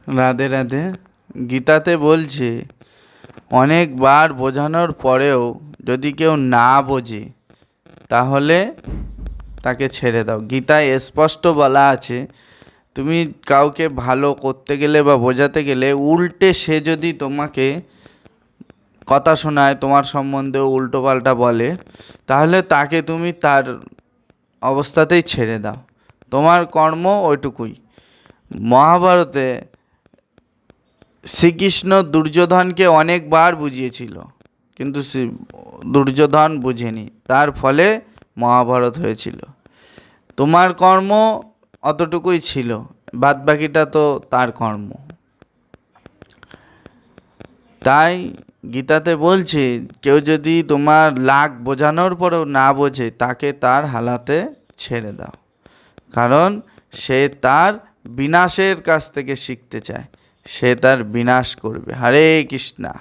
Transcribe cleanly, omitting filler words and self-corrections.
রাধে রাধে। গীতাতে বলছে অনেকবার বোঝানোর পরেও যদি কেউ না বোঝে তাহলে তাকে ছেড়ে দাও। গীতায় স্পষ্ট বলা আছে, তুমি কাউকে ভালো করতে গেলে বা বোঝাতে গেলে উল্টে সে যদি তোমাকে কথা শোনায়, তোমার সম্বন্ধে উল্টোপাল্টা বলে, তাহলে তাকে তুমি তার অবস্থাতেই ছেড়ে দাও। তোমার কর্ম ওইটুকুই। মহাভারতে শ্রীকৃষ্ণ দুর্যোধনকে অনেকবার বুঝিয়েছিল, কিন্তু দুর্যোধন বুঝেনি, তার ফলে মহাভারত হয়েছিল। তোমার কর্ম অতটুকুই ছিল, বাদবাকিটা তো তার কর্ম। তাই গীতাতে বলছে, কেউ যদি তোমার লাখ বোঝানোর পরেও না বোঝে তাকে তার হালাতে ছেড়ে দাও, কারণ সে তার বিনাশের কাছ থেকে শিখতে চায়, সে তার বিনাশ করবে। হরে কৃষ্ণা।